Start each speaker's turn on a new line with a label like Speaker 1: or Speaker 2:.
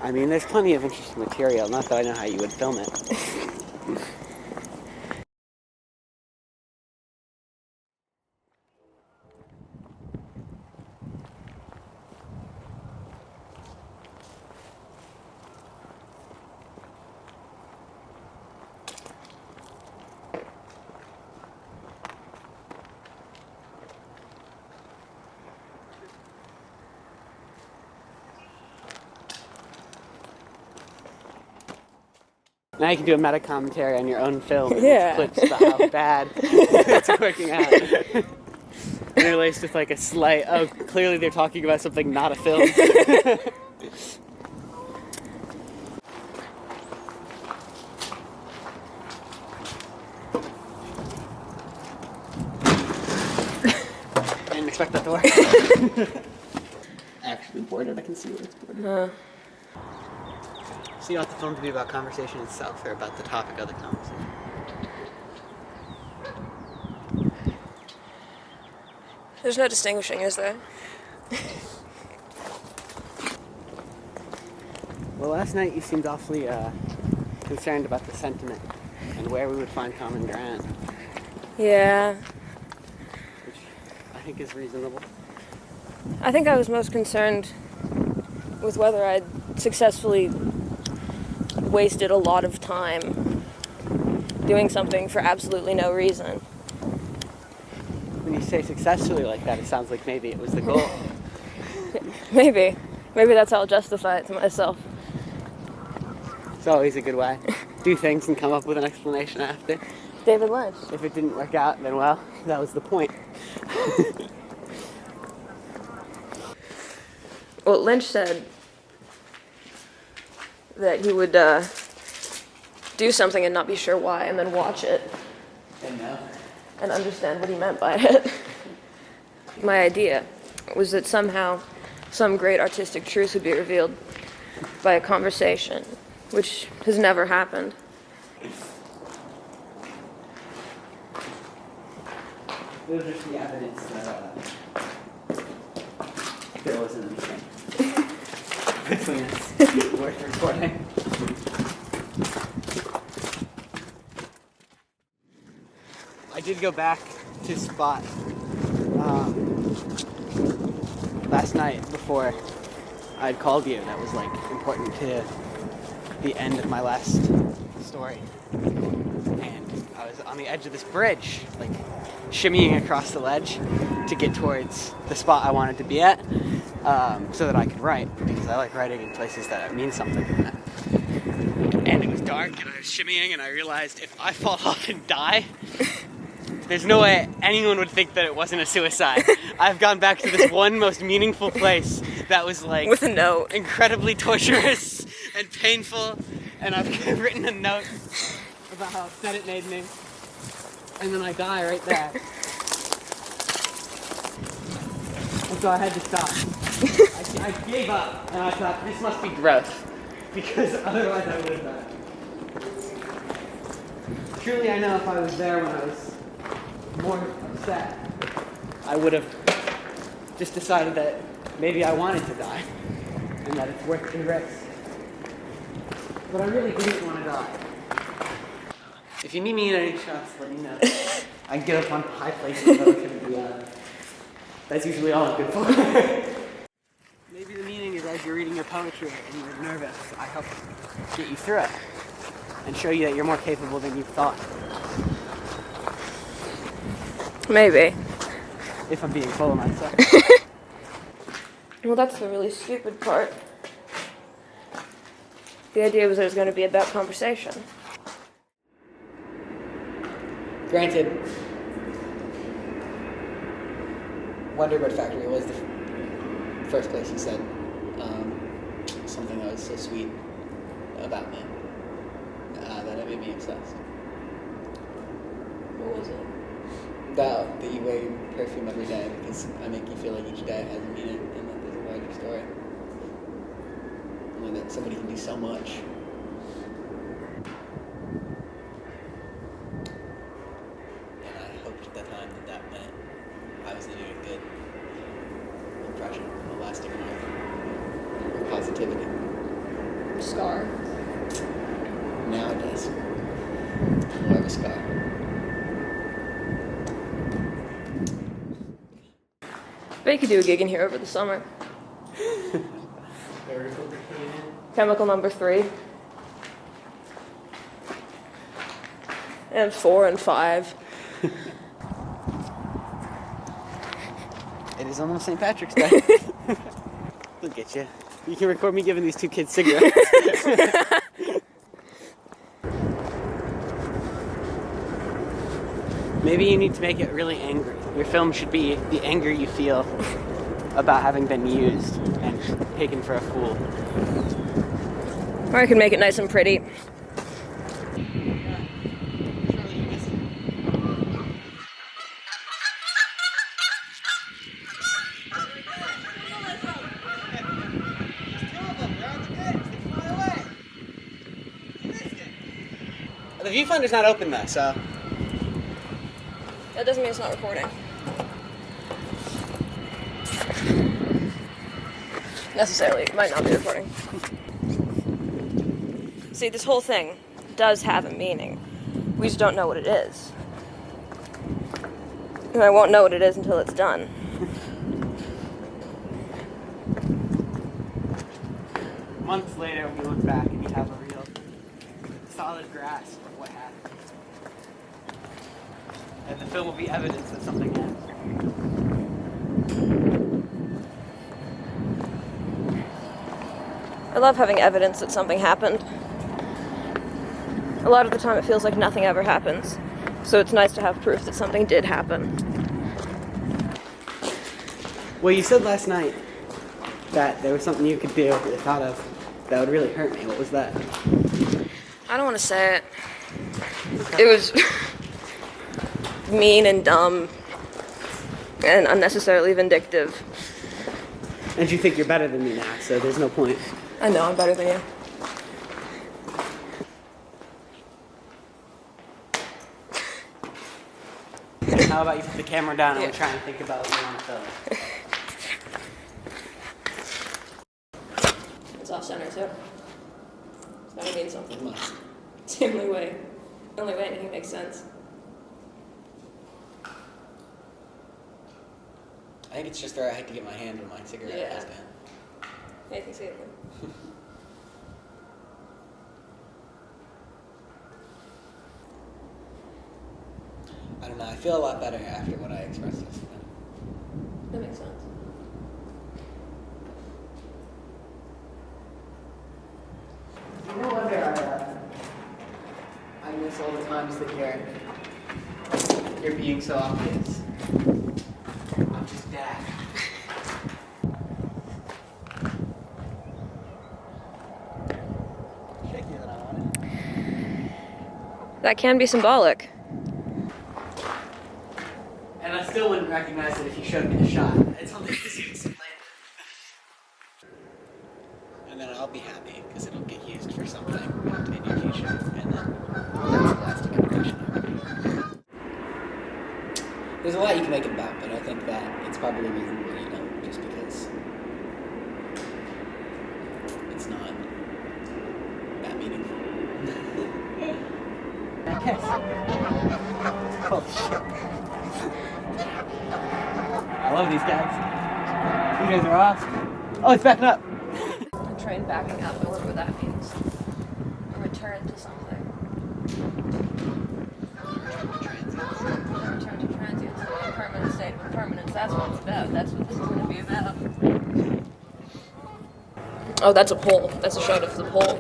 Speaker 1: I mean, there's plenty of interesting material, not that I know how you would film it. Now you can do a meta-commentary on your own film and
Speaker 2: Yeah.
Speaker 1: clips about how bad it's working out. Interlaced with like a slight, oh, clearly they're talking about something not a film. Didn't expect that to work. Actually boarded, I can see where it's boarded. So you want the film to be about conversation itself or about the topic of the conversation?
Speaker 2: There's no distinguishing, is there?
Speaker 1: Well, last night you seemed awfully concerned about the sentiment and where we would find common ground,
Speaker 2: Yeah.
Speaker 1: which I think is reasonable.
Speaker 2: I think I was most concerned with whether I'd successfully wasted a lot of time doing something for absolutely no reason.
Speaker 1: When you say successfully like that, it sounds like maybe it was the goal.
Speaker 2: Maybe that's how I'll justify it to myself.
Speaker 1: It's always a good way. Do things and come up with an explanation after.
Speaker 2: David Lynch.
Speaker 1: If it didn't work out, then well, that was the point.
Speaker 2: Well, Lynch said that he would do something and not be sure why, and then watch it and understand what he meant by it. My idea was that somehow some great artistic truth would be revealed by a conversation, which has never happened.
Speaker 1: It was just the evidence that there wasn't anything between us worth recording. I did go back to Spot last night before I'd called you. That was like important to the end of my last story. And I was on the edge of this bridge, like shimmying across the ledge to get towards the spot I wanted to be at, so that I could write, because I like writing in places that mean something. And it was dark and I was shimmying and I realized if I fall off and die, there's no way anyone would think that it wasn't a suicide. I've gone back to this one most meaningful place that was like
Speaker 2: With a note.
Speaker 1: incredibly torturous and painful, and I've written a note about how upset it made me, and then I die right there. And so I had to stop. I gave up, and I thought, this must be growth, because otherwise I would have died. Truly, I know if I was there when I was more upset, I would have just decided that maybe I wanted to die, and that it's worth the risk. But I really didn't want to die. If you need me in any shots, let me know. I can get up on high places relatively. That's usually all I'm good for. Maybe the meaning is as you're reading your poetry and you're nervous, I help get you through it and show you that you're more capable than you thought.
Speaker 2: Maybe.
Speaker 1: If I'm being full of myself.
Speaker 2: Well, that's the really stupid part. The idea was that it was going to be about conversation.
Speaker 1: Granted, Wonderbird Factory was the first place you said something that was so sweet about me that it made me obsessed.
Speaker 2: What was it?
Speaker 1: That you wear your perfume every day because I make you feel like each day has a meaning and that there's a larger story. And that somebody can do so much. And I hoped at the time that meant I was leaving a good impression, a lasting mark of positivity.
Speaker 2: scar.
Speaker 1: Now it does. More of a scar.
Speaker 2: Bet you could do a gig in here over the summer. Chemical number 3. And 4 and 5.
Speaker 1: It is almost St. Patrick's Day. Look at you. You can record me giving these 2 kids cigarettes. Maybe you need to make it really angry. Your film should be the anger you feel about having been used and taken for a fool.
Speaker 2: Or I could make it nice and pretty.
Speaker 1: The viewfinder's not open though, so...
Speaker 2: That doesn't mean it's not recording. Necessarily, it might not be recording. See, this whole thing does have a meaning. We just don't know what it is. And I won't know what it is until it's done.
Speaker 1: Months later, when you look back and you have a real solid grasp of what happened. And the film will be evidence that something happened.
Speaker 2: I love having evidence that something happened. A lot of the time it feels like nothing ever happens. So it's nice to have proof that something did happen.
Speaker 1: Well, you said last night that there was something you could do that you thought of that would really hurt me. What was that?
Speaker 2: I don't want to say it. It was mean and dumb and unnecessarily vindictive.
Speaker 1: And you think you're better than me now, so there's no point.
Speaker 2: I know I'm better than you.
Speaker 1: How about you put the camera down and we try and think about what we want to film?
Speaker 2: It's off center too. So that would mean something.
Speaker 1: It must.
Speaker 2: It's the only way. The only way anything makes sense.
Speaker 1: I think it's just where I had to get my hand when my cigarette goes down.
Speaker 2: Yeah, you can see it.
Speaker 1: I don't know, I feel a lot better after what I expressed yesterday.
Speaker 2: That makes sense.
Speaker 1: No wonder I miss all the times that you're being so obvious. I'm just daft. Shakier than I wanted.
Speaker 2: That can be symbolic.
Speaker 1: And I still wouldn't recognize it if you showed me the shot. It's only because you explained it. And then I'll be happy, because it'll get used for something in your future. And then that's the lasting impression of it. There's a lot you can make it about, but I think that it's probably reasonable you don't, just because it's not that meaningful. Holy shit. I love these guys. You guys are awesome. Oh, it's backing up.
Speaker 2: A train backing up, whatever that means. A return to something. Return to transience. A permanent state of impermanence. That's what it's about. That's what this is going to be about. Oh, that's a pole. That's a shot of the pole.